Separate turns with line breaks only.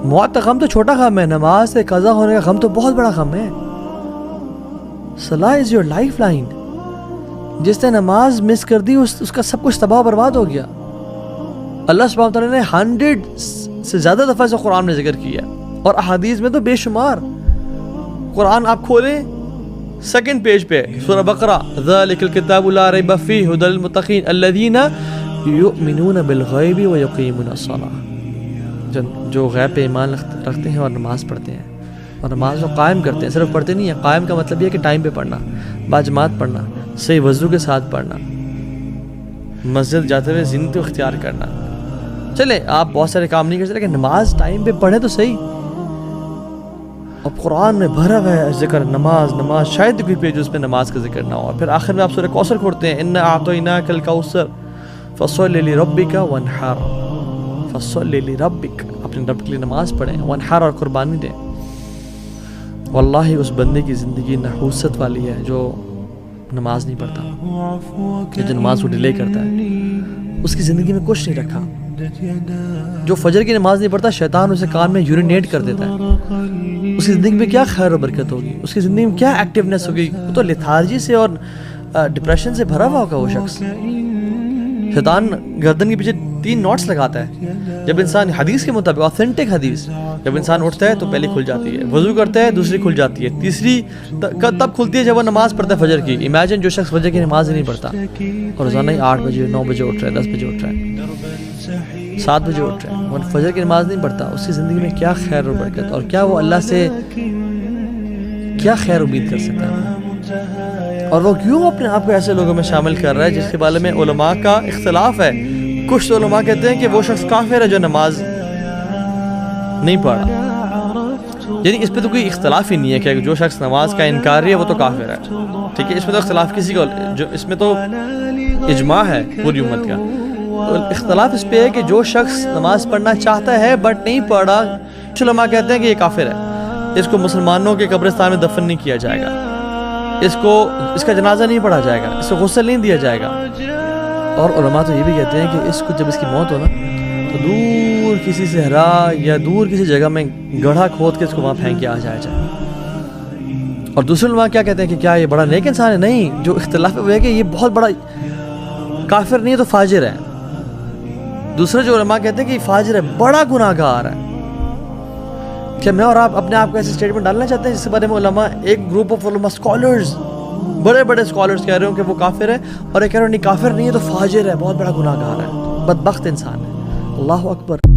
موت کا غم تو چھوٹا غم ہے، نماز سے قضا ہونے کا غم تو بہت بڑا غم ہے. صلاح از یور لائف لائن. جس نے نماز مس کر دی اس کا سب کچھ تباہ برباد ہو گیا. اللہ سبحانہ وتعالیٰ نے 100 سے زیادہ دفعہ سے قرآن میں ذکر کیا اور احادیث میں تو بے شمار. قرآن آپ کھولیں 2nd پیج پہ سورہ بقرہ، ذالک الکتاب لا ریب فیہ ھدی للمتقین الذین یؤمنون بالغیب ویقیمون الصلاۃ. جو غیب پہ ایمان رکھتے ہیں اور نماز پڑھتے ہیں اور نماز کو قائم کرتے ہیں. صرف پڑھتے نہیں ہیں، قائم کا مطلب یہ ہے کہ ٹائم پہ پڑھنا، باجماعت پڑھنا، صحیح وضو کے ساتھ پڑھنا، مسجد جاتے ہوئے زینت اختیار کرنا. چلے آپ بہت سارے کام نہیں کر سکتے لیکن نماز ٹائم پہ پڑھیں تو صحیح. اب قرآن میں بھرا ہوا ہے ذکر نماز، شاید کوئی پیج اس پہ نماز کا ذکر نہ ہو. اور پھر آخر میں آپ سورہ کوثر کھولتے ہیں، انا اعطیناک الکوثر فصل لربک وانحر. فصل لربک، اپنے رب کے لیے نماز پڑھیں، وانحر اور قربانی دیں. واللہ اس بندے کی زندگی نحوست والی ہے جو نماز نہیں پڑھتا، جو نماز کو ڈیلے کرتا ہے. اس کی زندگی میں کچھ نہیں رکھا. جو فجر کی نماز نہیں پڑھتا شیطان اسے کان میں یورینیٹ کر دیتا ہے. اس کی زندگی میں کیا خیر و برکت ہوگی، اس کی زندگی میں کیا ایکٹیونیس ہوگی. وہ تو لیتھارجی سے اور ڈپریشن سے بھرا ہوا ہوگا وہ شخص. شیطان گردن کے پیچھے 3 نوٹس لگاتا ہے. جب انسان حدیث کے مطابق آتھینٹک حدیث، جب انسان اٹھتا ہے تو پہلی کھل جاتی ہے، وضو کرتا ہے دوسری کھل جاتی ہے، تیسری تب کھلتی ہے جب وہ نماز پڑھتا ہے فجر کی. امیجن جو شخص فجر کی نماز ہی نہیں پڑھتا اور روزانہ ہی 8 بجے 9 بجے اٹھ رہا ہے، 10 بجے اٹھ رہا ہے، 7 بجے اٹھ رہا ہے اور فجر کی نماز نہیں پڑھتا. اس کی زندگی میں کیا خیر و برکت اور کیا وہ اللہ سے کیا خیر امید کر سکتا ہے. اور وہ کیوں اپنے آپ کو ایسے لوگوں میں شامل کر رہا ہے جس کے بارے میں علماء کا اختلاف ہے. کچھ علماء کہتے ہیں کہ وہ شخص کافر ہے جو نماز نہیں پڑھا. یعنی اس پہ تو کوئی اختلاف ہی نہیں ہے کہ جو شخص نماز کا انکار ہے وہ تو کافر ہے. ٹھیک ہے، اس میں تو اختلاف کسی کو، جو اس میں تو اجماع ہے پوری امت کا. اختلاف اس پہ ہے کہ جو شخص نماز پڑھنا چاہتا ہے بٹ نہیں پڑھا، کچھ علماء کہتے ہیں کہ یہ کافر ہے، اس کو مسلمانوں کے قبرستان میں دفن نہیں کیا جائے گا، اس کا جنازہ نہیں پڑھا جائے گا، اس کو غسل نہیں دیا جائے گا. اور علماء تو یہ بھی کہتے ہیں کہ اس کو جب اس کی موت ہو نا تو دور کسی صحرا یا دور کسی جگہ میں گڑھا کھود کے اس کو وہاں پھینک کے آ جائے. اور دوسرے علماء کیا کہتے ہیں کہ کیا یہ بڑا نیک انسان ہے؟ نہیں، جو اختلاف ہے وہ ہے کہ یہ بہت بڑا کافر نہیں ہے تو فاجر ہے. دوسرے جو علماء کہتے ہیں کہ یہ فاجر ہے، بڑا گناہ گار ہے. کیا میں اور آپ اپنے آپ کو ایسے اسٹیٹمنٹ ڈالنا چاہتے ہیں جس کے بارے میں علماء، ایک گروپ آف علماء اسکالرز، بڑے بڑے اسکالرز کہہ رہے ہوں کہ وہ کافر ہے اور ایک کہہ رہے ہیں نہیں کافر نہیں ہے تو فاجر ہے، بہت بڑا گناہ گار ہے، بدبخت انسان ہے. اللہ اکبر.